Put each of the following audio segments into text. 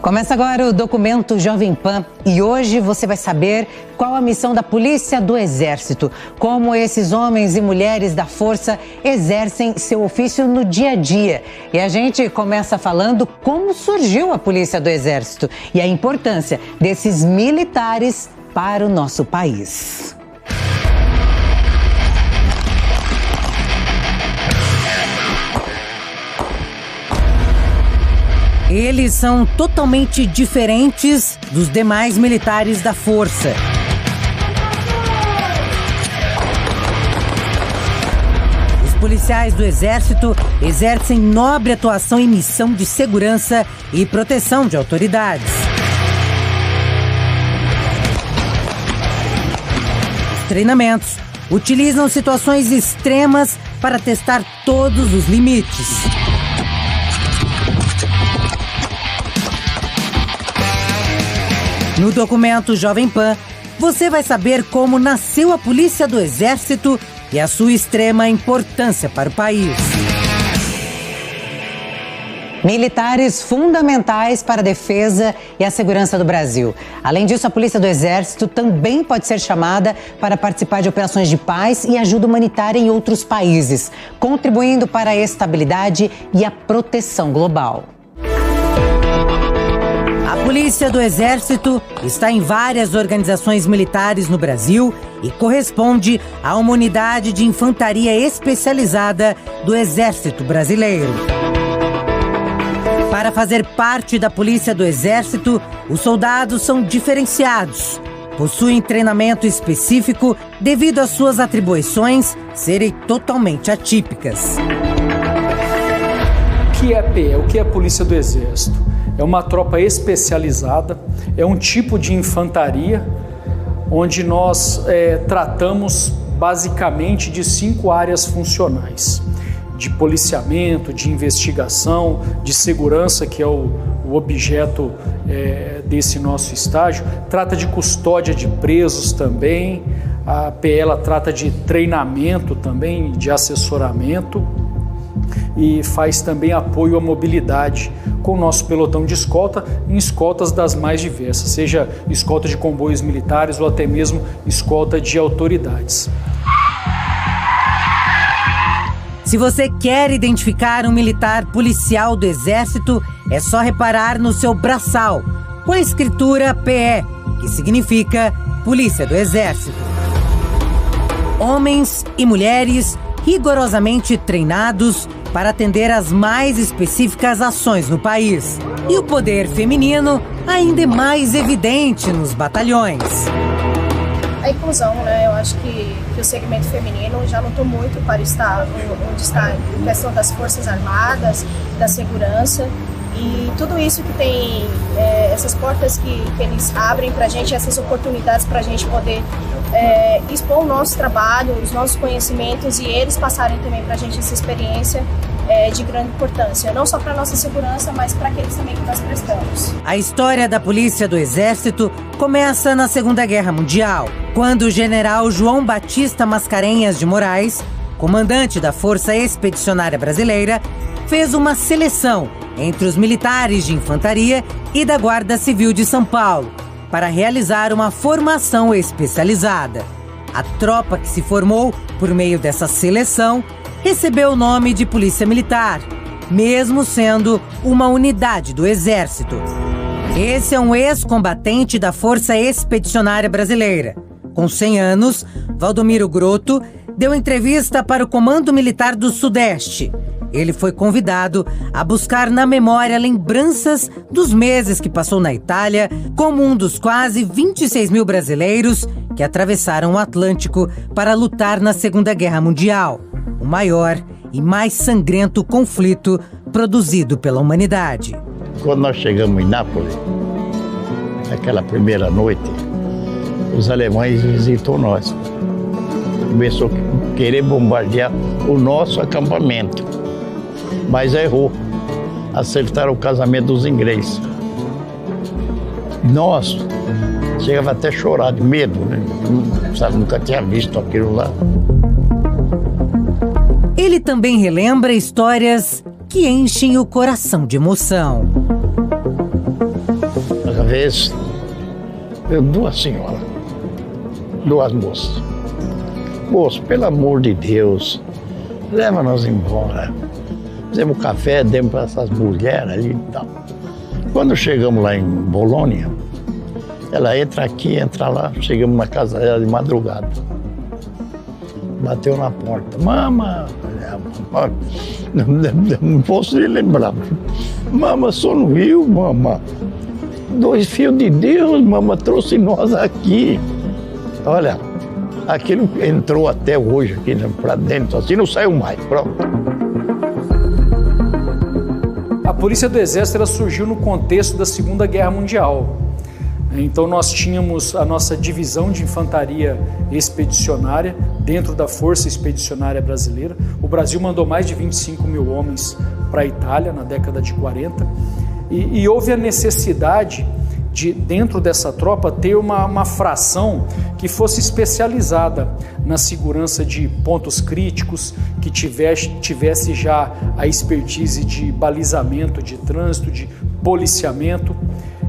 Começa agora o documento Jovem Pan e hoje você vai saber qual a missão da Polícia do Exército, como esses homens e mulheres da Força exercem seu ofício no dia a dia. E a gente começa falando como surgiu a Polícia do Exército e a importância desses militares para o nosso país. Eles são totalmente diferentes dos demais militares da Força. Os policiais do Exército exercem nobre atuação em missão de segurança e proteção de autoridades. Os treinamentos utilizam situações extremas para testar todos os limites. No documento Jovem Pan, você vai saber como nasceu a Polícia do Exército e a sua extrema importância para o país. Militares fundamentais para a defesa e a segurança do Brasil. Além disso, a Polícia do Exército também pode ser chamada para participar de operações de paz e ajuda humanitária em outros países, contribuindo para a estabilidade e a proteção global. A Polícia do Exército está em várias organizações militares no Brasil e corresponde a uma unidade de infantaria especializada do Exército Brasileiro. Para fazer parte da Polícia do Exército, os soldados são diferenciados. Possuem treinamento específico devido às suas atribuições serem totalmente atípicas. O que é a PE? O que é a Polícia do Exército? É uma tropa especializada, é um tipo de infantaria onde nós tratamos basicamente de 5 áreas funcionais: de policiamento, de investigação, de segurança, que é o objeto desse nosso estágio. Trata de custódia de presos também, a PE ela trata de treinamento também, de assessoramento, e faz também apoio à mobilidade com o nosso pelotão de escolta em escoltas das mais diversas, seja escolta de comboios militares ou até mesmo escolta de autoridades. Se você quer identificar um militar policial do Exército, é só reparar no seu braçal, com a escritura PE, que significa Polícia do Exército. Homens e mulheres rigorosamente treinados para atender às mais específicas ações no país. E o poder feminino ainda é mais evidente nos batalhões. A inclusão, né? Eu acho que o segmento feminino já lutou muito para estar onde está em questão das Forças Armadas, da segurança. E tudo isso que tem, essas portas que eles abrem para a gente, essas oportunidades para a gente poder expor o nosso trabalho, os nossos conhecimentos e eles passarem também para a gente essa experiência de grande importância, não só para a nossa segurança, mas para aqueles também que nós prestamos. A história da Polícia do Exército começa na Segunda Guerra Mundial, quando o general João Batista Mascarenhas de Moraes, comandante da Força Expedicionária Brasileira, fez uma seleção entre os militares de infantaria e da Guarda Civil de São Paulo para realizar uma formação especializada. A tropa que se formou por meio dessa seleção recebeu o nome de Polícia Militar, mesmo sendo uma unidade do Exército. Esse é um ex-combatente da Força Expedicionária Brasileira. Com 100 anos, Valdomiro Grotto deu entrevista para o Comando Militar do Sudeste. Ele foi convidado a buscar na memória lembranças dos meses que passou na Itália como um dos quase 26 mil brasileiros que atravessaram o Atlântico para lutar na Segunda Guerra Mundial, o maior e mais sangrento conflito produzido pela humanidade. Quando nós chegamos em Nápoles, naquela primeira noite, os alemães visitou nós. Começou a querer bombardear o nosso acampamento, mas errou. Acertaram o casamento dos ingleses. Nós chegava até a chorar de medo, né? Sabe, nunca tinha visto aquilo lá. Ele também relembra histórias que enchem o coração de emoção. vez, veio duas senhoras, duas moças. Moço, pelo amor de Deus, leva nós embora. Fizemos café, demos para essas mulheres ali e tal. Quando chegamos lá em Bolônia, ela entra aqui, entra lá, chegamos na casa dela de madrugada. Bateu na porta. Mama, não posso nem lembrar. Mama, só não viu, mama. 2 filhos de Deus, mama, trouxe nós aqui. Olha, aquilo entrou até hoje aqui para dentro, assim não saiu mais, pronto. A Polícia do Exército ela surgiu no contexto da Segunda Guerra Mundial. Então nós tínhamos a nossa divisão de infantaria expedicionária dentro da Força Expedicionária Brasileira. O Brasil mandou mais de 25 mil homens para a Itália na década de 40 e houve a necessidade de, dentro dessa tropa, ter uma fração que fosse especializada na segurança de pontos críticos, que tivesse já a expertise de balizamento de trânsito, de policiamento.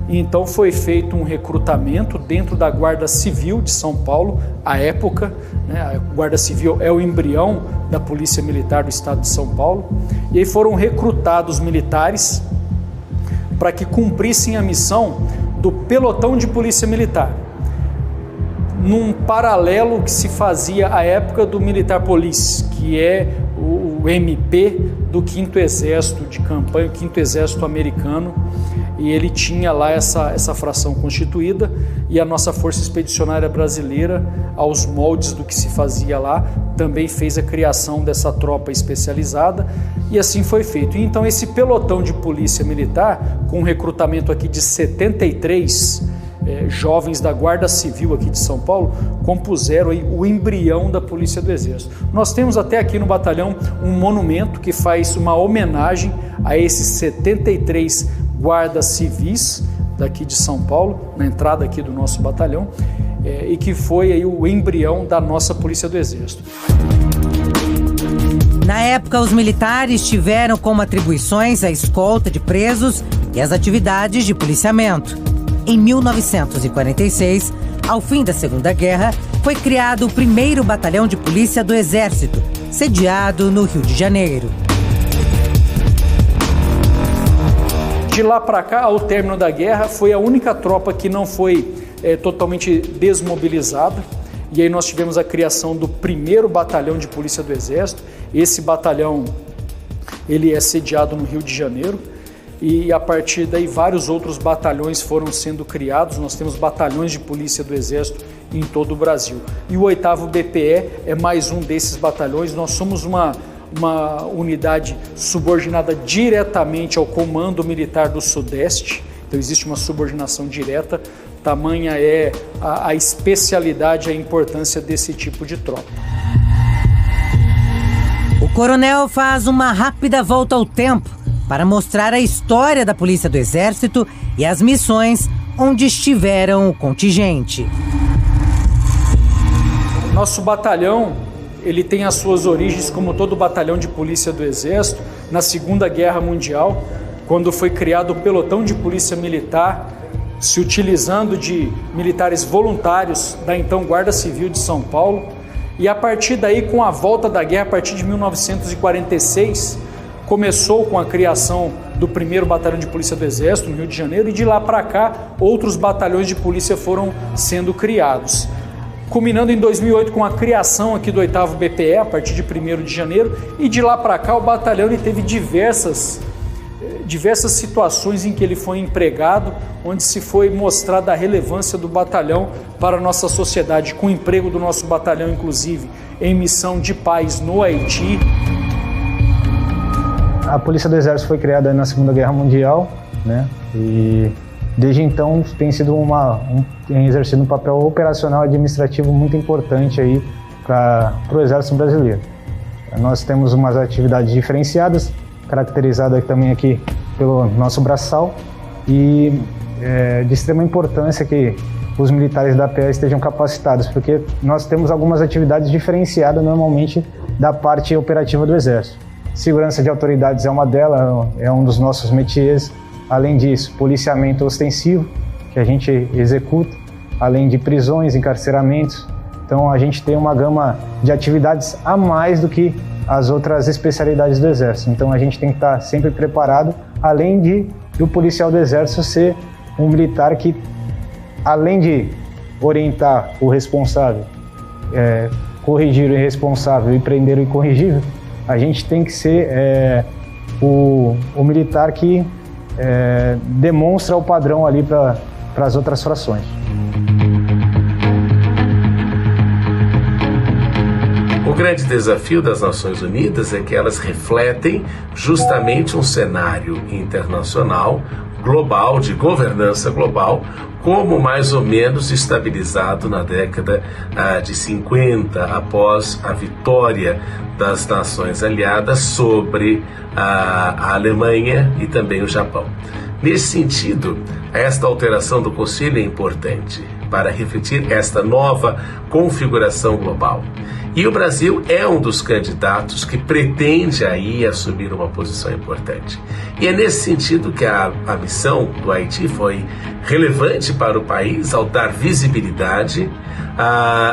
Então foi feito um recrutamento dentro da Guarda Civil de São Paulo, à época, né, a Guarda Civil é o embrião da Polícia Militar do Estado de São Paulo, e aí foram recrutados militares para que cumprissem a missão do pelotão de Polícia Militar, num paralelo que se fazia à época do Militar Police, que é o MP do 5º Exército de campanha, o 5º Exército americano, e ele tinha lá essa fração constituída, e a nossa Força Expedicionária Brasileira, aos moldes do que se fazia lá, também fez a criação dessa tropa especializada, e assim foi feito. E então esse pelotão de Polícia Militar, com um recrutamento aqui de 73 jovens da Guarda Civil aqui de São Paulo, compuseram aí o embrião da Polícia do Exército. Nós temos até aqui no batalhão um monumento que faz uma homenagem a esses 73 guardas civis daqui de São Paulo, na entrada aqui do nosso batalhão, e que foi aí o embrião da nossa Polícia do Exército. Na época, os militares tiveram como atribuições a escolta de presos e as atividades de policiamento. Em 1946, ao fim da Segunda Guerra, foi criado o 1º Batalhão de Polícia do Exército, sediado no Rio de Janeiro. De lá para cá, ao término da guerra, foi a única tropa que não foi totalmente desmobilizada. E aí nós tivemos a criação do 1º Batalhão de Polícia do Exército. Esse batalhão ele é sediado no Rio de Janeiro. E a partir daí vários outros batalhões foram sendo criados. Nós temos batalhões de Polícia do Exército em todo o Brasil. E o 8º BPE é mais um desses batalhões. Nós somos uma unidade subordinada diretamente ao Comando Militar do Sudeste, então existe uma subordinação direta, tamanha é a especialidade e a importância desse tipo de tropa. O coronel faz uma rápida volta ao tempo para mostrar a história da Polícia do Exército e as missões onde estiveram o contingente. Nosso batalhão ele tem as suas origens, como todo batalhão de polícia do Exército, na Segunda Guerra Mundial, quando foi criado o pelotão de polícia militar, se utilizando de militares voluntários da então Guarda Civil de São Paulo. E a partir daí, com a volta da guerra, a partir de 1946, começou com a criação do 1º Batalhão de Polícia do Exército, no Rio de Janeiro, e de lá para cá, outros batalhões de polícia foram sendo criados. Culminando em 2008 com a criação aqui do 8º BPE, a partir de 1º de janeiro, e de lá para cá o batalhão ele teve diversas situações em que ele foi empregado, onde se foi mostrada a relevância do batalhão para a nossa sociedade, com o emprego do nosso batalhão, inclusive, em missão de paz no Haiti. A Polícia do Exército foi criada na Segunda Guerra Mundial, né? E desde então tem sido tem exercido um papel operacional administrativo muito importante aí para o Exército Brasileiro. Nós temos umas atividades diferenciadas, caracterizada também aqui pelo nosso braçal, e de extrema importância que os militares da PE estejam capacitados, porque nós temos algumas atividades diferenciadas normalmente da parte operativa do Exército. Segurança de autoridades é uma delas, é um dos nossos métiers. Além disso, policiamento ostensivo, que a gente executa, além de prisões, encarceramentos. Então a gente tem uma gama de atividades a mais do que as outras especialidades do Exército. Então a gente tem que estar sempre preparado, além do policial do Exército ser um militar que, além de orientar o responsável, corrigir o irresponsável e prender o incorrigível, a gente tem que ser o militar que demonstra o padrão ali para as outras frações. O grande desafio das Nações Unidas é que elas refletem justamente um cenário internacional, global, de governança global, como mais ou menos estabilizado na década de 50, após a vitória das nações aliadas sobre a Alemanha e também o Japão. Nesse sentido, esta alteração do Conselho é importante para refletir esta nova configuração global. E o Brasil é um dos candidatos que pretende aí assumir uma posição importante. E é nesse sentido que a missão do Haiti foi relevante para o país ao dar visibilidade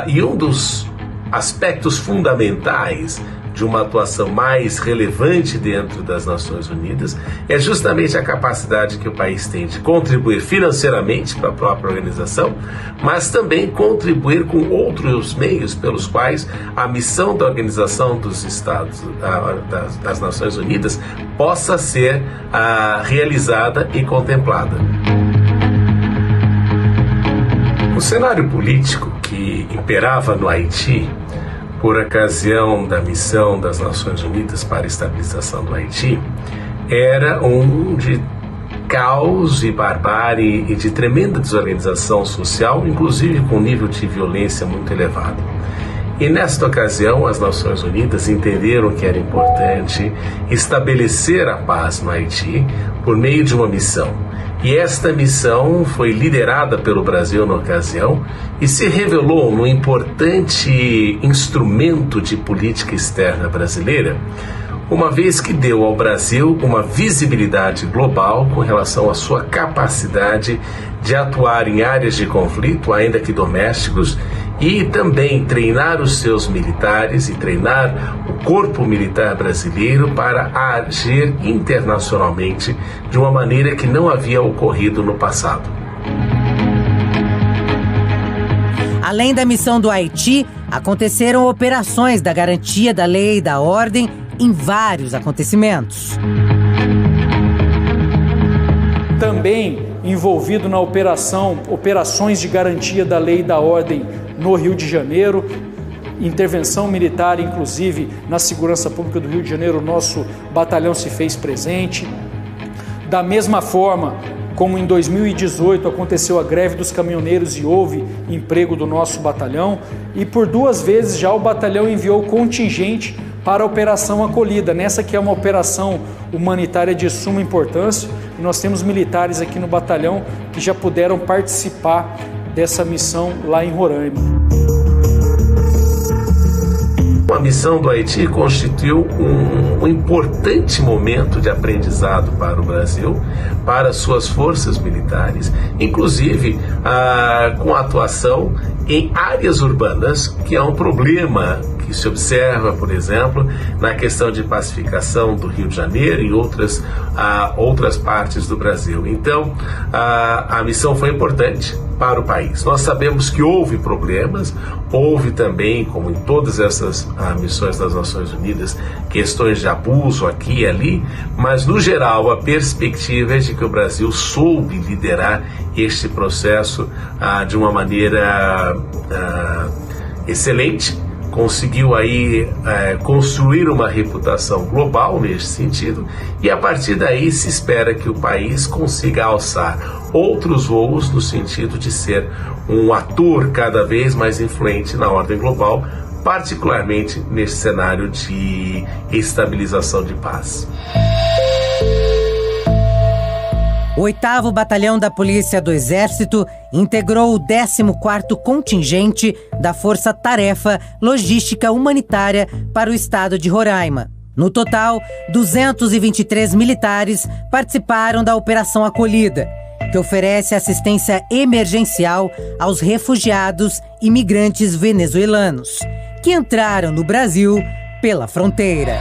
e um dos aspectos fundamentais de uma atuação mais relevante dentro das Nações Unidas é justamente a capacidade que o país tem de contribuir financeiramente para a própria organização, mas também contribuir com outros meios pelos quais a missão da Organização dos Estados, das Nações Unidas, possa ser realizada e contemplada. O cenário político que imperava no Haiti por ocasião da missão das Nações Unidas para a estabilização do Haiti, era um de caos e barbárie e de tremenda desorganização social, inclusive com nível de violência muito elevado. E nesta ocasião, as Nações Unidas entenderam que era importante estabelecer a paz no Haiti por meio de uma missão. E esta missão foi liderada pelo Brasil na ocasião e se revelou um importante instrumento de política externa brasileira, uma vez que deu ao Brasil uma visibilidade global com relação à sua capacidade de atuar em áreas de conflito, ainda que domésticos, e também treinar os seus militares e treinar o corpo militar brasileiro para agir internacionalmente de uma maneira que não havia ocorrido no passado. Além da missão do Haiti, aconteceram operações da garantia da lei e da ordem em vários acontecimentos. Também envolvido na operações de garantia da lei e da ordem no Rio de Janeiro, intervenção militar, inclusive na segurança pública do Rio de Janeiro, o nosso batalhão se fez presente. Da mesma forma como em 2018 aconteceu a greve dos caminhoneiros e houve emprego do nosso batalhão, e por 2 vezes já o batalhão enviou contingente para a Operação Acolhida, nessa que é uma operação humanitária de suma importância, e nós temos militares aqui no batalhão que já puderam participar dessa missão lá em Roraima. A missão do Haiti constituiu um importante momento de aprendizado para o Brasil, para suas forças militares, inclusive com a atuação em áreas urbanas, que é um problema que se observa, por exemplo, na questão de pacificação do Rio de Janeiro e outras partes do Brasil. Então, a missão foi importante para o país. Nós sabemos que houve problemas, houve também, como em todas essas missões das Nações Unidas, questões de abuso aqui e ali, mas no geral a perspectiva é de que o Brasil soube liderar este processo de uma maneira excelente, conseguiu aí construir uma reputação global nesse sentido, e a partir daí se espera que o país consiga alçar outros voos no sentido de ser um ator cada vez mais influente na ordem global, particularmente nesse cenário de estabilização de paz. O 8º Batalhão da Polícia do Exército integrou o 14º Contingente da Força Tarefa Logística Humanitária para o estado de Roraima. No total, 223 militares participaram da Operação Acolhida. que oferece assistência emergencial aos refugiados e imigrantes venezuelanos que entraram no Brasil pela fronteira.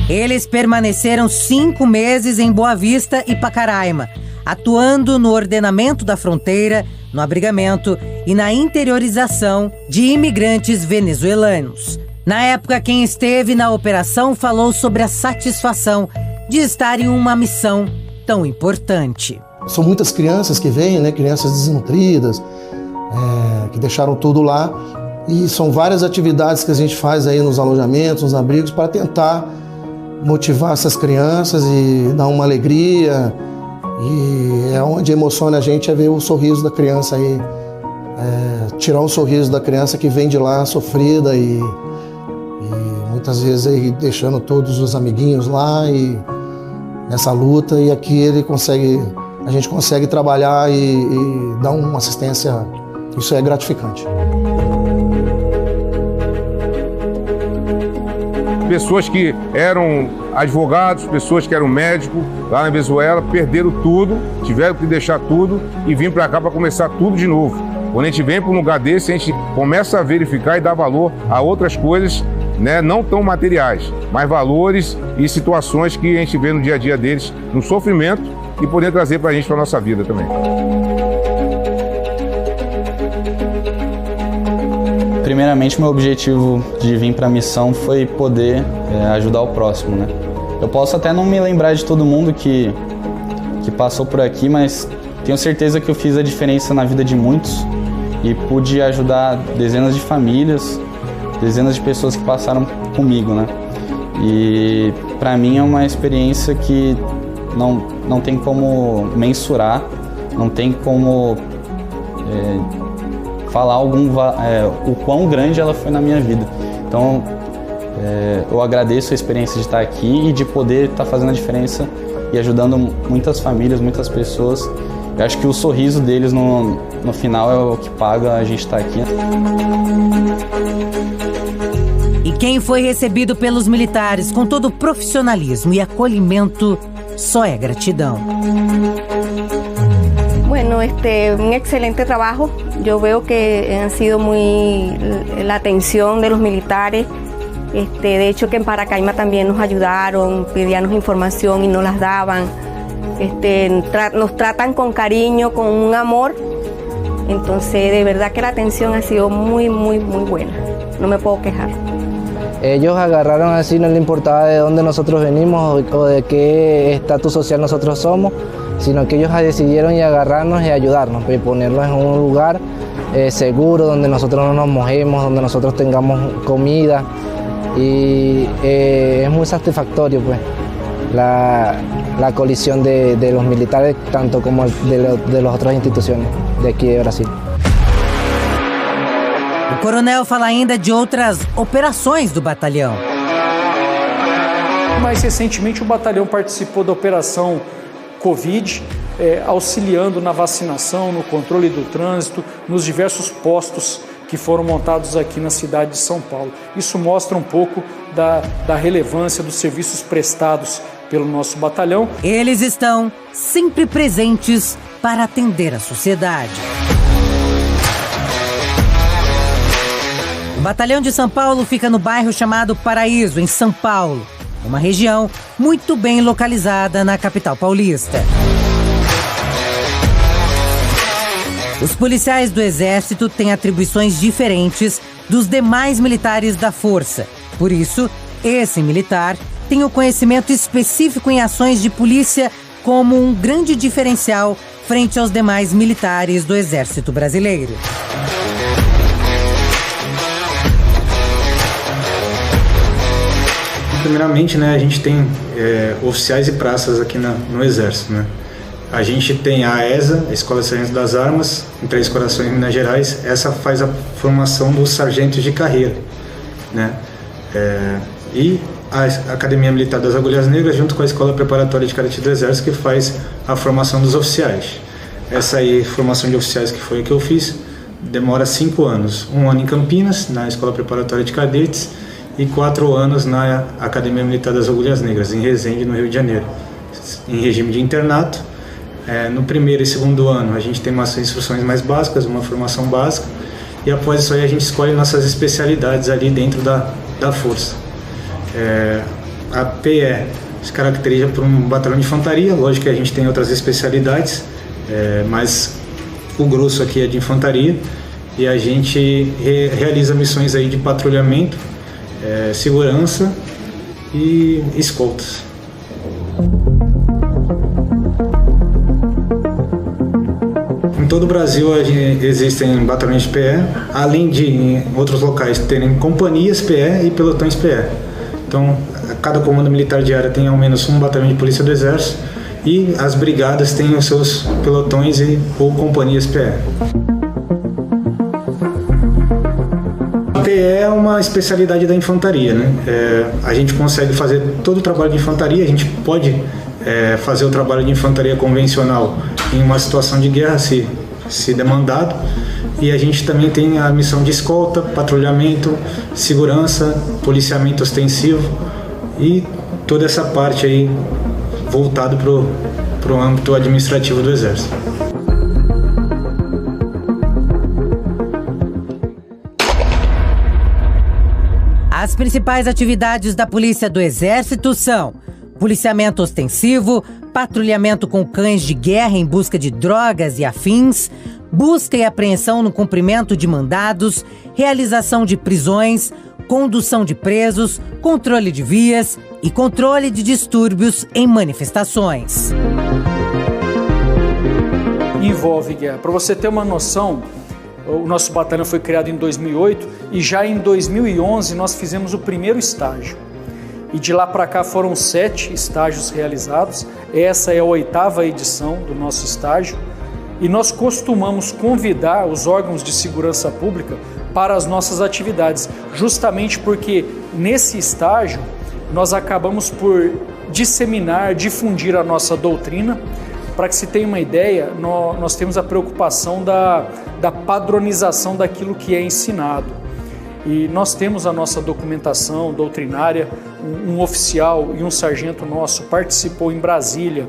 Eles permaneceram 5 meses em Boa Vista e Pacaraima, atuando no ordenamento da fronteira, no abrigamento e na interiorização de imigrantes venezuelanos. Na época, quem esteve na operação falou sobre a satisfação de estar em uma missão tão importante. São muitas crianças que vêm, né? Crianças desnutridas, que deixaram tudo lá. E são várias atividades que a gente faz aí nos alojamentos, nos abrigos, para tentar motivar essas crianças e dar uma alegria. E é onde emociona a gente é ver o sorriso da criança aí, tirar o sorriso da criança que vem de lá sofrida e muitas vezes aí deixando todos os amiguinhos lá e nessa luta, e aqui a gente consegue trabalhar e dar uma assistência. Isso é gratificante. Pessoas que eram advogados, pessoas que eram médicos lá na Venezuela, perderam tudo, tiveram que deixar tudo e vir para cá para começar tudo de novo. Quando a gente vem para um lugar desse, a gente começa a verificar e dar valor a outras coisas, né, não tão materiais, mas valores e situações que a gente vê no dia a dia deles, no sofrimento, e poder trazer para a gente, para a nossa vida também. Primeiramente, meu objetivo de vir para a missão foi poder ajudar o próximo, né? Eu posso até não me lembrar de todo mundo que passou por aqui, mas tenho certeza que eu fiz a diferença na vida de muitos e pude ajudar dezenas de famílias, dezenas de pessoas que passaram comigo, né? E para mim é uma experiência que não tem como mensurar, não tem como falar o quão grande ela foi na minha vida. Então, eu agradeço a experiência de estar aqui e de poder estar fazendo a diferença e ajudando muitas famílias, muitas pessoas. Eu acho que o sorriso deles no final é o que paga a gente estar aqui. E quem foi recebido pelos militares com todo o profissionalismo e acolhimento só é gratidão. Bueno, un excelente trabajo. Yo veo que han sido la atención de los militares. De hecho, que en Pacaraima también nos ayudaron, pedíamos información y nos las daban. Nos tratan con cariño, con un amor. Entonces, de verdad que la atención ha sido muy, muy, muy buena. No me puedo quejar. Ellos agarraron así, no le importaba de dónde nosotros venimos o de qué estatus social nosotros somos, sino que ellos decidieron y agarrarnos y ayudarnos, y ponernos en un lugar seguro, donde nosotros no nos mojemos, donde nosotros tengamos comida, y es muy satisfactorio pues la colisión de los militares, tanto como de las otras instituciones de aquí de Brasil. O coronel fala ainda de outras operações do batalhão. Mais recentemente, o batalhão participou da Operação Covid, auxiliando na vacinação, no controle do trânsito, nos diversos postos que foram montados aqui na cidade de São Paulo. Isso mostra um pouco da relevância dos serviços prestados pelo nosso batalhão. Eles estão sempre presentes para atender a sociedade. O Batalhão de São Paulo fica no bairro chamado Paraíso, em São Paulo, uma região muito bem localizada na capital paulista. Os policiais do Exército têm atribuições diferentes dos demais militares da Força. Por isso, esse militar tem o conhecimento específico em ações de polícia como um grande diferencial frente aos demais militares do Exército brasileiro. Primeiramente, né, a gente tem oficiais e praças aqui no Exército, né? A gente tem a ESA, a Escola de Sargento das Armas, em Três Corações, Minas Gerais. Essa faz a formação dos sargentos de carreira, né? E a Academia Militar das Agulhas Negras, junto com a Escola Preparatória de Karatê do Exército, que faz a formação dos oficiais. Essa aí, formação de oficiais, que foi a que eu fiz, demora 5 anos. 1 ano em Campinas, na Escola Preparatória de Cadetes, e 4 anos na Academia Militar das Agulhas Negras, em Resende, no Rio de Janeiro. em regime de internato. No primeiro e segundo ano a gente tem umas instruções mais básicas, uma formação básica, e após isso aí a gente escolhe nossas especialidades ali dentro da força. A PE se caracteriza por um batalhão de infantaria, lógico que a gente tem outras especialidades, mas o grosso aqui é de infantaria, e a gente realiza missões aí de patrulhamento, segurança e escoltas. Em todo o Brasil existem batalhões de PE, além de em outros locais terem companhias PE e pelotões PE. Então, cada comando militar de área tem ao menos um batalhão de polícia do Exército e as brigadas têm os seus pelotões ou companhias PE. A PE é uma especialidade da infantaria, né? A gente consegue fazer todo o trabalho de infantaria, a gente pode fazer o trabalho de infantaria convencional em uma situação de guerra, se demandado, e a gente também tem a missão de escolta, patrulhamento, segurança, policiamento ostensivo e toda essa parte aí voltado para o âmbito administrativo do Exército. As principais atividades da Polícia do Exército são policiamento ostensivo, patrulhamento com cães de guerra em busca de drogas e afins, busca e apreensão no cumprimento de mandados, realização de prisões, condução de presos, controle de vias e controle de distúrbios em manifestações. Envolve guerra. Para você ter uma noção, o nosso batalhão foi criado em 2008 e já em 2011 nós fizemos o primeiro estágio. E de lá para cá foram 7 estágios realizados. Essa é a 8ª edição do nosso estágio. E nós costumamos convidar os órgãos de segurança pública para as nossas atividades, justamente porque nesse estágio nós acabamos por disseminar, difundir a nossa doutrina. Para que se tenha uma ideia, nós temos a preocupação da padronização daquilo que é ensinado. E nós temos a nossa documentação doutrinária, um oficial e um sargento nosso participou em Brasília,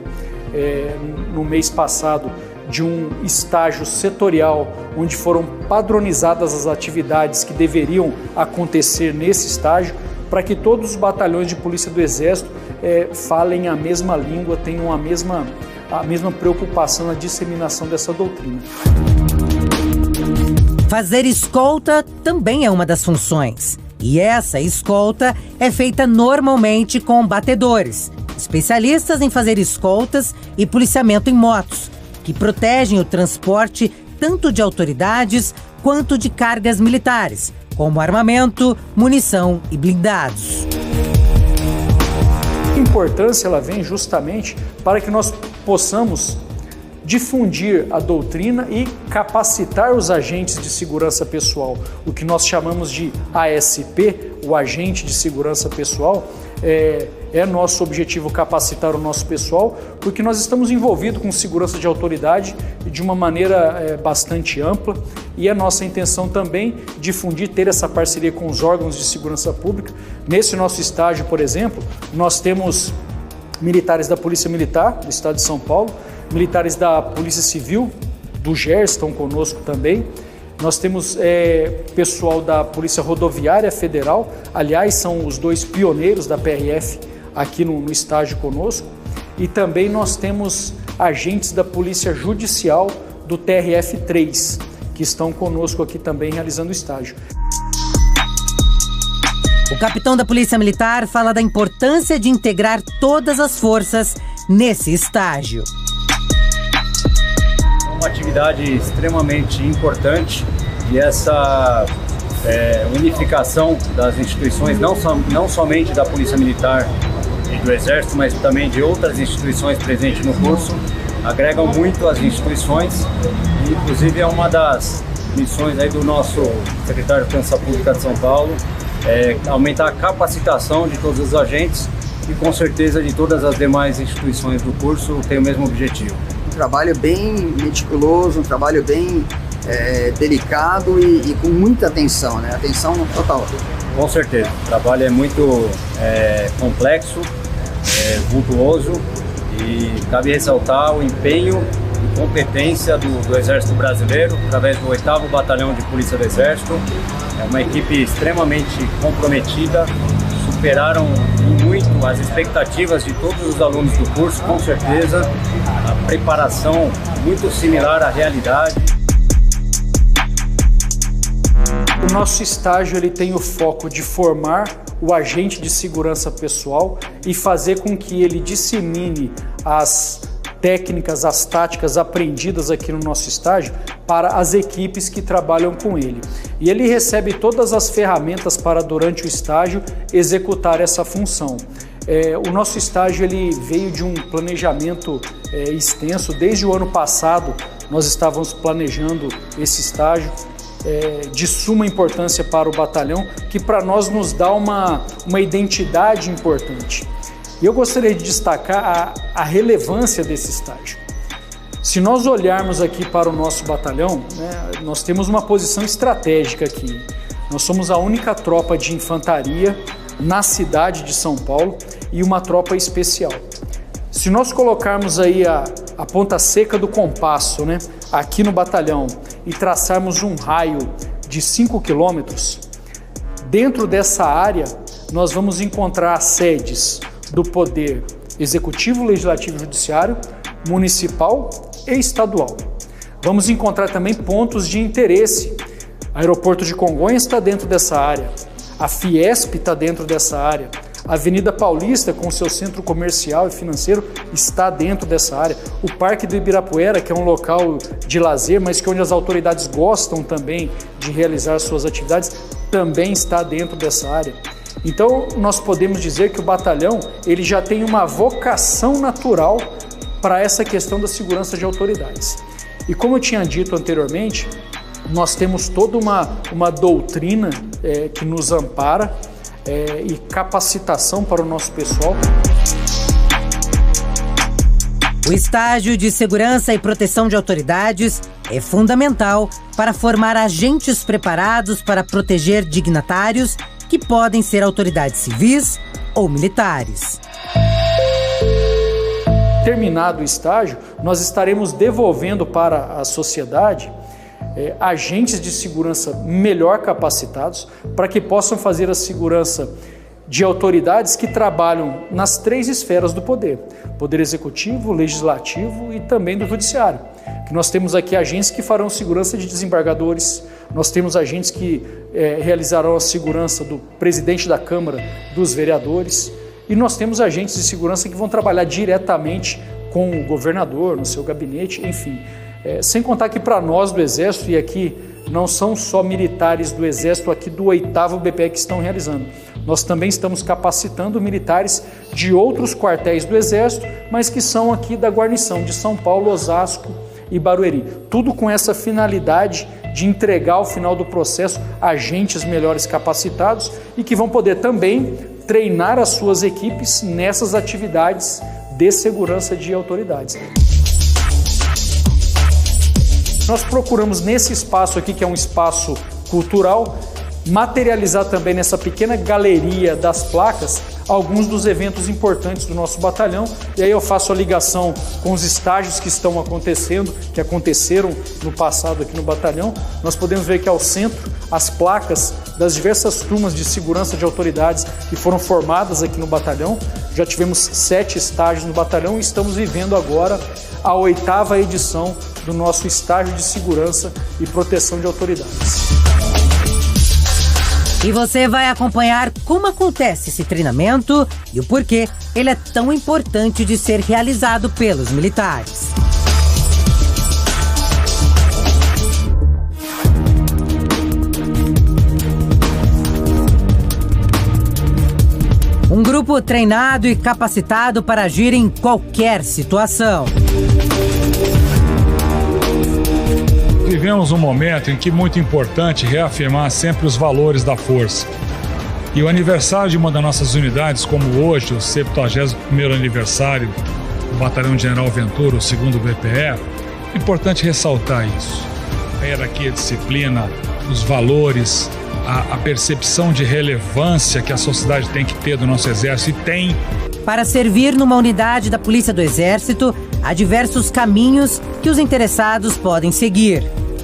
no mês passado, de um estágio setorial, onde foram padronizadas as atividades que deveriam acontecer nesse estágio, para que todos os batalhões de polícia do Exército falem a mesma língua, tenham a mesma preocupação na disseminação dessa doutrina. Fazer escolta também é uma das funções. E essa escolta é feita normalmente com batedores, especialistas em fazer escoltas e policiamento em motos, que protegem o transporte tanto de autoridades quanto de cargas militares, como armamento, munição e blindados. A importância ela vem justamente para que nós possamos difundir a doutrina e capacitar os agentes de segurança pessoal, o que nós chamamos de ASP, o agente de segurança pessoal. É nosso objetivo capacitar o nosso pessoal, porque nós estamos envolvidos com segurança de autoridade de uma maneira bastante ampla, e é nossa intenção também difundir, ter essa parceria com os órgãos de segurança pública. Nesse nosso estágio, por exemplo, nós temos militares da Polícia Militar do Estado de São Paulo, militares da Polícia Civil do GERS estão conosco também. Nós temos pessoal da Polícia Rodoviária Federal, aliás, são os 2 pioneiros da PRF aqui no estágio conosco. E também nós temos agentes da Polícia Judicial do TRF-3, que estão conosco aqui também realizando o estágio. O capitão da Polícia Militar fala da importância de integrar todas as forças nesse estágio. Uma atividade extremamente importante, e essa unificação das instituições, não somente da Polícia Militar e do Exército, mas também de outras instituições presentes no curso, agregam muito as instituições, e inclusive é uma das missões aí do nosso secretário de Segurança Pública de São Paulo, aumentar a capacitação de todos os agentes, e com certeza de todas as demais instituições do curso tem o mesmo objetivo. Um trabalho bem meticuloso, um trabalho bem delicado e com muita atenção, né? Atenção total. Com certeza, o trabalho é muito complexo, vultuoso, E cabe ressaltar o empenho e competência do Exército Brasileiro, através do 8º Batalhão de Polícia do Exército. É uma equipe extremamente comprometida, superaram muito as expectativas de todos os alunos do curso, com certeza. A preparação muito similar à realidade. O nosso estágio ele tem o foco de formar o agente de segurança pessoal e fazer com que ele dissemine as técnicas, as táticas aprendidas aqui no nosso estágio para as equipes que trabalham com ele. E ele recebe todas as ferramentas para, durante o estágio, executar essa função. O nosso estágio ele veio de um planejamento extenso. Desde o ano passado, nós estávamos planejando esse estágio de suma importância para o batalhão, que para nós nos dá uma identidade importante. E eu gostaria de destacar a relevância desse estágio. Se nós olharmos aqui para o nosso batalhão, nós temos uma posição estratégica aqui. Nós somos a única tropa de infantaria na cidade de São Paulo e uma tropa especial. Se nós colocarmos aí a ponta seca do compasso, aqui no batalhão e traçarmos um raio de 5 quilômetros, dentro dessa área nós vamos encontrar as sedes do Poder Executivo, Legislativo e Judiciário, Municipal e Estadual. Vamos encontrar também pontos de interesse. O Aeroporto de Congonhas está dentro dessa área, a Fiesp está dentro dessa área, a Avenida Paulista, com seu centro comercial e financeiro, está dentro dessa área. O Parque do Ibirapuera, que é um local de lazer, mas que onde as autoridades gostam também de realizar suas atividades, também está dentro dessa área. Então, nós podemos dizer que o batalhão ele já tem uma vocação natural para essa questão da segurança de autoridades. E como eu tinha dito anteriormente, nós temos toda uma doutrina que nos ampara e capacitação para o nosso pessoal. O estágio de segurança e proteção de autoridades é fundamental para formar agentes preparados para proteger dignatários que podem ser autoridades civis ou militares. Terminado o estágio, nós estaremos devolvendo para a sociedade agentes de segurança melhor capacitados para que possam fazer a segurança de autoridades que trabalham nas 3 esferas do poder: Poder Executivo, Legislativo e também do Judiciário. Que nós temos aqui agentes que farão segurança de desembargadores, nós temos agentes que realizarão a segurança do presidente da Câmara, dos vereadores, e nós temos agentes de segurança que vão trabalhar diretamente com o governador, no seu gabinete, enfim. Sem contar que para nós do Exército, e aqui não são só militares do Exército aqui do 8º BPE que estão realizando, nós também estamos capacitando militares de outros quartéis do Exército, mas que são aqui da guarnição de São Paulo, Osasco e Barueri. Tudo com essa finalidade de entregar ao final do processo agentes melhores capacitados e que vão poder também treinar as suas equipes nessas atividades de segurança de autoridades. Nós procuramos nesse espaço aqui, que é um espaço cultural, materializar também nessa pequena galeria das placas alguns dos eventos importantes do nosso batalhão. E aí eu faço a ligação com os estágios que estão acontecendo, que aconteceram no passado aqui no batalhão. Nós podemos ver que ao centro as placas das diversas turmas de segurança de autoridades que foram formadas aqui no batalhão. Já tivemos 7 estágios no batalhão e estamos vivendo agora a 8ª edição do nosso estágio de segurança e proteção de autoridades. E você vai acompanhar como acontece esse treinamento e o porquê ele é tão importante de ser realizado pelos militares. Um grupo treinado e capacitado para agir em qualquer situação. Vivemos um momento em que é muito importante reafirmar sempre os valores da força. E o aniversário de uma das nossas unidades, como hoje, o 71º aniversário do Batalhão General Ventura, o 2º BPE, é importante ressaltar isso. A hierarquia, a disciplina, os valores, a percepção de relevância que a sociedade tem que ter do nosso Exército, e tem. Para servir numa unidade da Polícia do Exército, há diversos caminhos que os interessados podem seguir,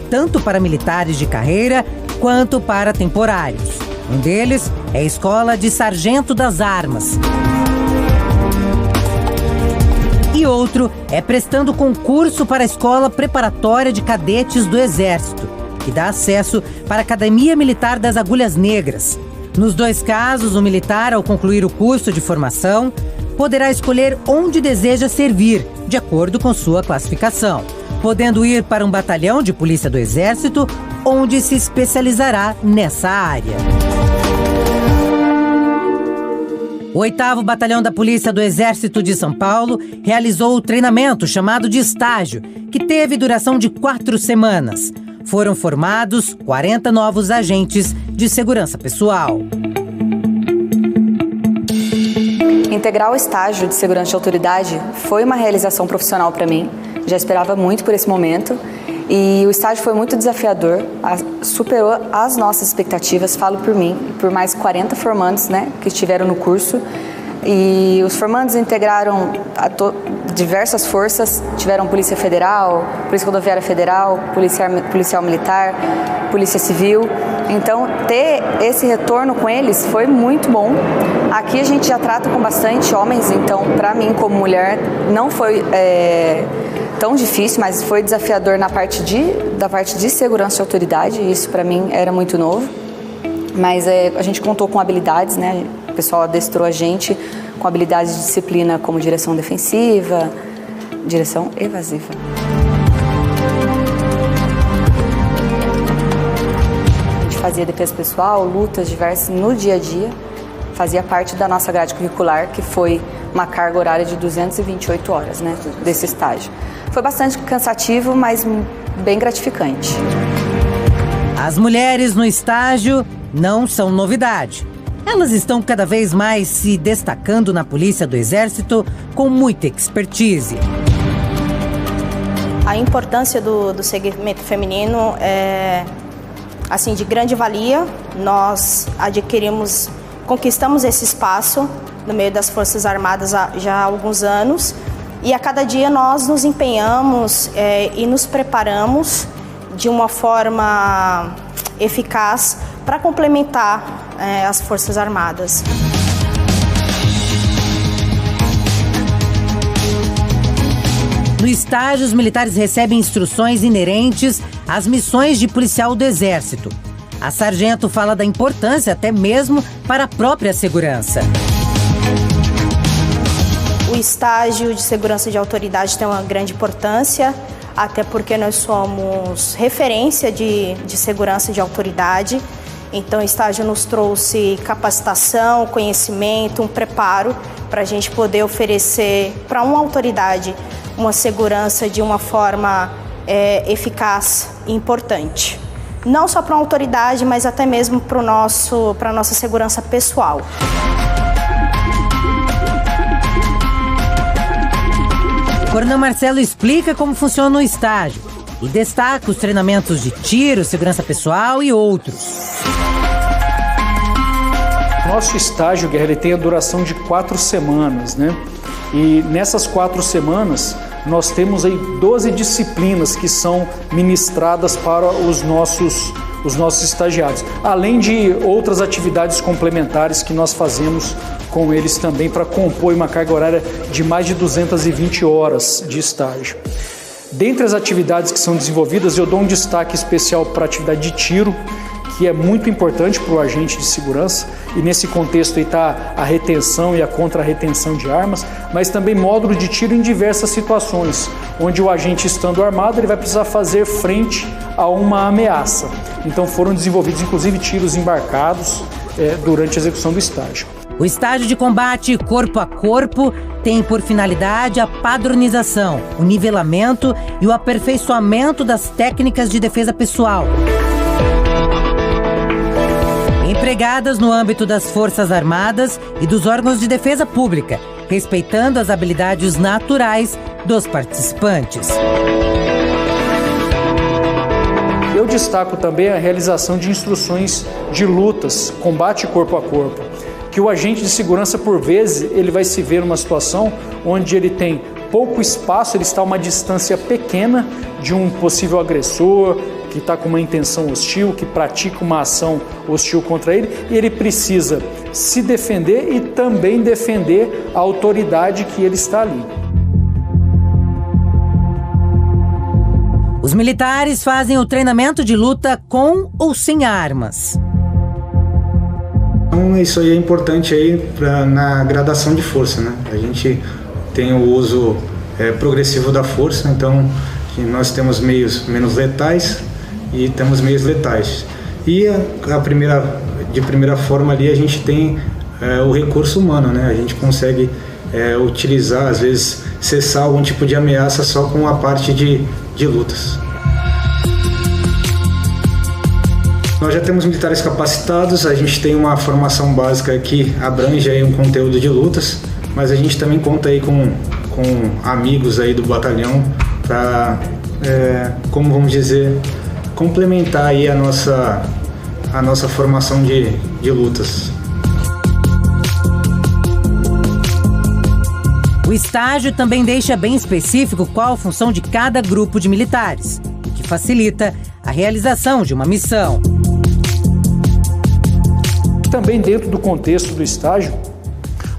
tanto para militares de carreira quanto para temporários. Um deles é a Escola de Sargento das Armas. E outro é prestando concurso para a Escola Preparatória de Cadetes do Exército, que dá acesso para a Academia Militar das Agulhas Negras. Nos dois casos, o militar, ao concluir o curso de formação, poderá escolher onde deseja servir, de acordo com sua classificação, podendo ir para um batalhão de Polícia do Exército, onde se especializará nessa área. O 8º Batalhão da Polícia do Exército de São Paulo realizou o treinamento chamado de estágio, que teve duração de 4 semanas. Foram formados 40 novos agentes de segurança pessoal. Integrar o estágio de segurança de autoridade foi uma realização profissional para mim. Já esperava muito por esse momento e o estágio foi muito desafiador, superou as nossas expectativas, falo por mim, por mais 40 formandos, que estiveram no curso. E os formandos integraram diversas forças, tiveram Polícia Federal, Polícia Rodoviária Federal, Policial Militar, Polícia Civil. Então, ter esse retorno com eles foi muito bom. Aqui a gente já trata com bastante homens, então, para mim, como mulher, não foi tão difícil, mas foi desafiador da parte de segurança e autoridade, e isso para mim era muito novo. Mas a gente contou com habilidades, O pessoal adestrou a gente com habilidades de disciplina como direção defensiva, direção evasiva. A gente fazia defesa pessoal, lutas diversas no dia a dia. Fazia parte da nossa grade curricular, que foi uma carga horária de 228 horas, desse estágio. Foi bastante cansativo, mas bem gratificante. As mulheres no estágio não são novidade. Elas estão cada vez mais se destacando na Polícia do Exército com muita expertise. A importância do segmento feminino é de grande valia. Nós conquistamos esse espaço no meio das Forças Armadas já há alguns anos e a cada dia nós nos empenhamos e nos preparamos de uma forma eficaz para complementar as Forças Armadas. No estágio, os militares recebem instruções inerentes às missões de policial do Exército. A sargento fala da importância até mesmo para a própria segurança. O estágio de segurança de autoridade tem uma grande importância, até porque nós somos referência de segurança de autoridade. Então, o estágio nos trouxe capacitação, conhecimento, um preparo para a gente poder oferecer para uma autoridade uma segurança de uma forma eficaz e importante. Não só para uma autoridade, mas até mesmo para a nossa segurança pessoal. O Coronel Marcelo explica como funciona o estágio e destaca os treinamentos de tiro, segurança pessoal e outros. Nosso estágio, Guerra, ele tem a duração de 4 semanas, E nessas 4 semanas, nós temos aí 12 disciplinas que são ministradas para os nossos estagiários, além de outras atividades complementares que nós fazemos com eles também para compor uma carga horária de mais de 220 horas de estágio. Dentre as atividades que são desenvolvidas, eu dou um destaque especial para a atividade de tiro, que é muito importante para o agente de segurança, e nesse contexto está a retenção e a contra-retenção de armas, mas também módulo de tiro em diversas situações, onde o agente estando armado ele vai precisar fazer frente a uma ameaça. Então foram desenvolvidos inclusive tiros embarcados durante a execução do estágio. O estágio de combate corpo a corpo tem por finalidade a padronização, o nivelamento e o aperfeiçoamento das técnicas de defesa pessoal, empregadas no âmbito das Forças Armadas e dos órgãos de defesa pública, respeitando as habilidades naturais dos participantes. Eu destaco também a realização de instruções de lutas, combate corpo a corpo, que o agente de segurança, por vezes, ele vai se ver numa situação onde ele tem pouco espaço, ele está a uma distância pequena de um possível agressor, que está com uma intenção hostil, que pratica uma ação hostil contra ele, e ele precisa se defender e também defender a autoridade que ele está ali. Os militares fazem o treinamento de luta com ou sem armas. Então, isso aí é importante aí na gradação de força, né? A gente tem o uso progressivo da força, então nós temos meios menos letais e temos meios letais. E de primeira forma ali a gente tem o recurso humano, né? A gente consegue utilizar, às vezes, cessar algum tipo de ameaça só com a parte de lutas. Nós já temos militares capacitados, a gente tem uma formação básica que abrange aí um conteúdo de lutas, mas a gente também conta aí com amigos aí do batalhão para, como vamos dizer, complementar aí a nossa formação de lutas. O estágio também deixa bem específico qual a função de cada grupo de militares, o que facilita a realização de uma missão. Também dentro do contexto do estágio,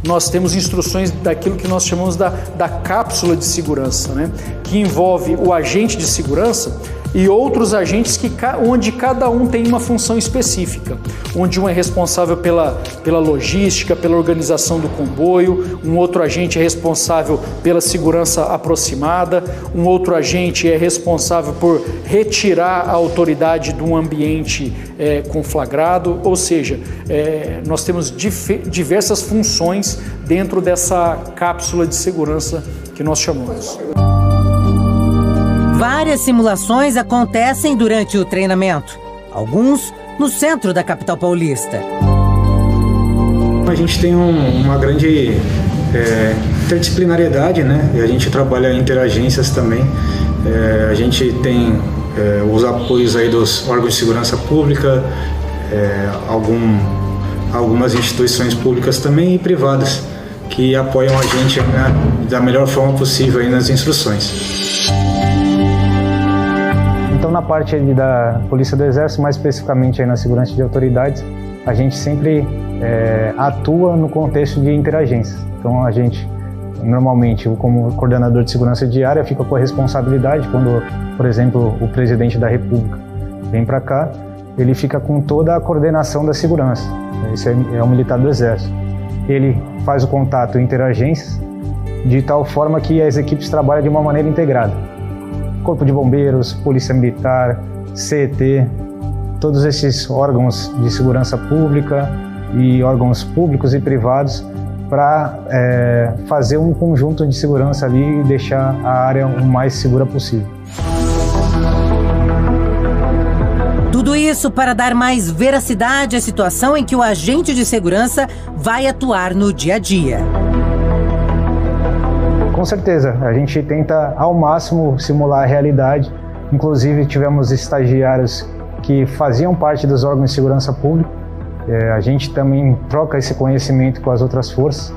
nós temos instruções daquilo que nós chamamos da cápsula de segurança, né? Que envolve o agente de segurança e outros agentes onde cada um tem uma função específica, onde um é responsável pela logística, pela organização do comboio, um outro agente é responsável pela segurança aproximada, um outro agente é responsável por retirar a autoridade de um ambiente conflagrado, ou seja, nós temos diversas funções dentro dessa cápsula de segurança que nós chamamos. Várias simulações acontecem durante o treinamento, alguns no centro da capital paulista. A gente tem uma grande interdisciplinariedade, né? E a gente trabalha interagências também. A gente tem os apoios aí dos órgãos de segurança pública, algumas instituições públicas também e privadas que apoiam a gente da melhor forma possível aí nas instruções. Então, na parte ali da Polícia do Exército, mais especificamente aí na segurança de autoridades, a gente sempre atua no contexto de interagências. Então, a gente, normalmente, como coordenador de segurança diária, fica com a responsabilidade quando, por exemplo, o presidente da República vem para cá, ele fica com toda a coordenação da segurança. Esse é o militar do Exército. Ele faz o contato interagências de tal forma que as equipes trabalham de uma maneira integrada. Corpo de Bombeiros, Polícia Militar, CET, todos esses órgãos de segurança pública e órgãos públicos e privados para fazer um conjunto de segurança ali e deixar a área o mais segura possível. Tudo isso para dar mais veracidade à situação em que o agente de segurança vai atuar no dia a dia. Com certeza, a gente tenta ao máximo simular a realidade. Inclusive tivemos estagiários que faziam parte dos órgãos de segurança pública. A gente também troca esse conhecimento com as outras forças.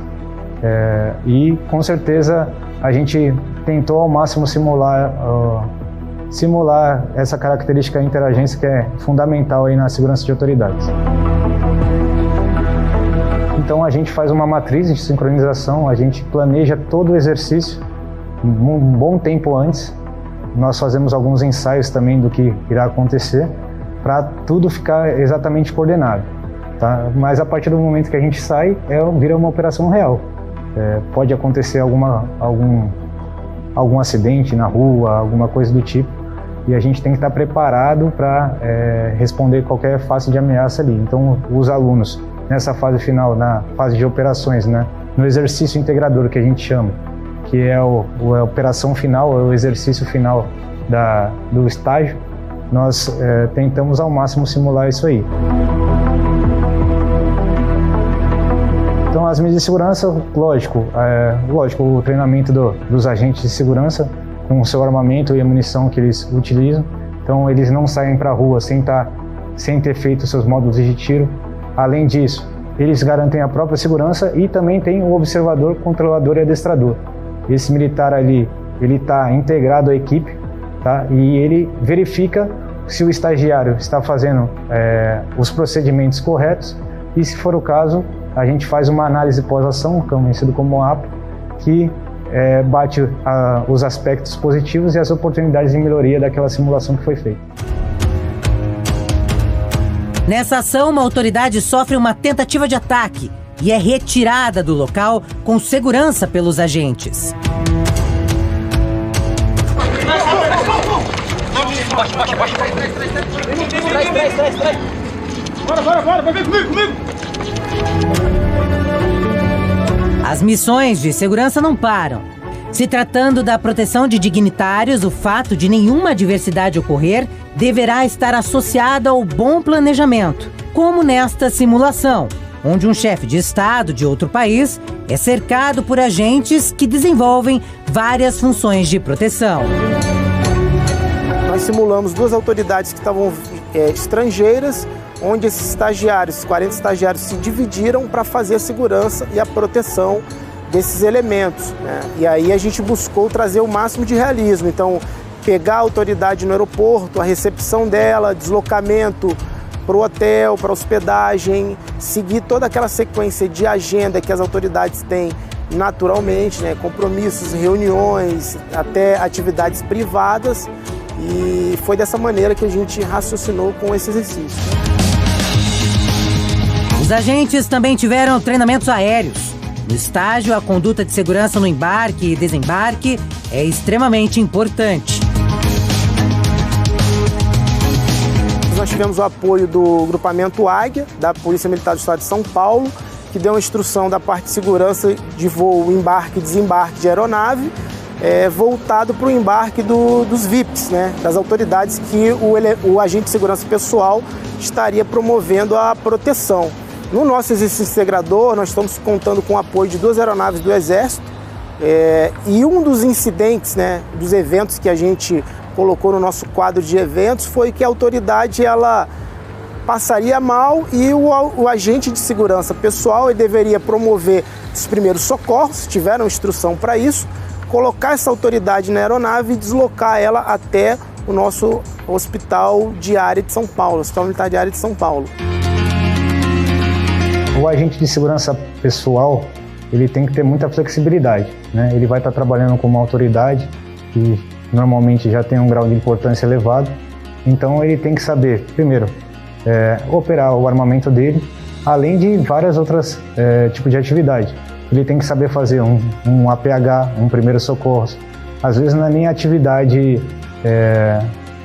E com certeza a gente tentou ao máximo simular essa característica de interagência que é fundamental aí na segurança de autoridades. Então a gente faz uma matriz de sincronização, a gente planeja todo o exercício um bom tempo antes. Nós fazemos alguns ensaios também do que irá acontecer para tudo ficar exatamente coordenado. Tá? Mas a partir do momento que a gente sai, vira uma operação real. Pode acontecer algum acidente na rua, alguma coisa do tipo, e a gente tem que estar preparado para responder qualquer fase de ameaça ali. Então os alunos, nessa fase final, na fase de operações, né, no exercício integrador que a gente chama, que é a operação final, é o exercício final do estágio, nós tentamos ao máximo simular isso aí. Então as medidas de segurança, lógico, o treinamento dos agentes de segurança com o seu armamento e a munição que eles utilizam então eles não saem para a rua sem ter feito seus módulos de tiro. Além disso, eles garantem a própria segurança e também tem o observador, controlador e adestrador. Esse militar ali, ele está integrado à equipe, tá? E ele verifica se o estagiário está fazendo os procedimentos corretos e, se for o caso, a gente faz uma análise pós-ação, conhecido como APO, que bate os aspectos positivos e as oportunidades de melhoria daquela simulação que foi feita. Nessa ação, uma autoridade sofre uma tentativa de ataque e é retirada do local com segurança pelos agentes. Bora, vem comigo! As missões de segurança não param. Se tratando da proteção de dignitários, o fato de nenhuma adversidade ocorrer deverá estar associado ao bom planejamento, como nesta simulação, onde um chefe de Estado de outro país é cercado por agentes que desenvolvem várias funções de proteção. Nós simulamos 2 autoridades que estavam estrangeiras, onde esses 40 estagiários se dividiram para fazer a segurança e a proteção desses elementos, né? E aí a gente buscou trazer o máximo de realismo, então pegar a autoridade no aeroporto, a recepção dela, deslocamento para o hotel, para a hospedagem, seguir toda aquela sequência de agenda que as autoridades têm naturalmente, né? Compromissos, reuniões, até atividades privadas, e foi dessa maneira que a gente raciocinou com esse exercício. Os agentes também tiveram treinamentos aéreos. No estágio, a conduta de segurança no embarque e desembarque é extremamente importante. Nós tivemos o apoio do grupamento Águia, da Polícia Militar do Estado de São Paulo, que deu uma instrução da parte de segurança de voo, embarque e desembarque de aeronave, voltado para o embarque dos VIPs, né, das autoridades que o agente de segurança pessoal estaria promovendo a proteção. No nosso exercício integrador, nós estamos contando com o apoio de 2 aeronaves do Exército, e um dos incidentes, né, dos eventos que a gente colocou no nosso quadro de eventos foi que a autoridade ela passaria mal e o agente de segurança pessoal ele deveria promover os primeiros socorros, se tiver uma instrução para isso, colocar essa autoridade na aeronave e deslocar ela até o nosso hospital de área de São Paulo, Hospital Militar de Área de São Paulo. O agente de segurança pessoal, ele tem que ter muita flexibilidade, né? Ele vai estar trabalhando com uma autoridade que normalmente já tem um grau de importância elevado, então ele tem que saber, primeiro, operar o armamento dele, além de várias outras tipos de atividade. Ele tem que saber fazer um APH, um primeiro socorro. Às vezes não é nem atividade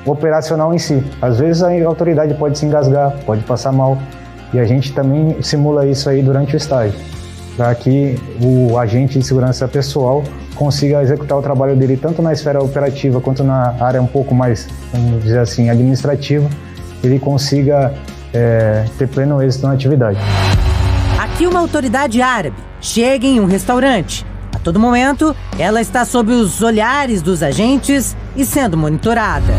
operacional em si. Às vezes a autoridade pode se engasgar, pode passar mal. E a gente também simula isso aí durante o estágio, para que o agente de segurança pessoal consiga executar o trabalho dele tanto na esfera operativa quanto na área um pouco mais, vamos dizer assim, administrativa, ele consiga ter pleno êxito na atividade. Aqui uma autoridade árabe chega em um restaurante. A todo momento, ela está sob os olhares dos agentes e sendo monitorada.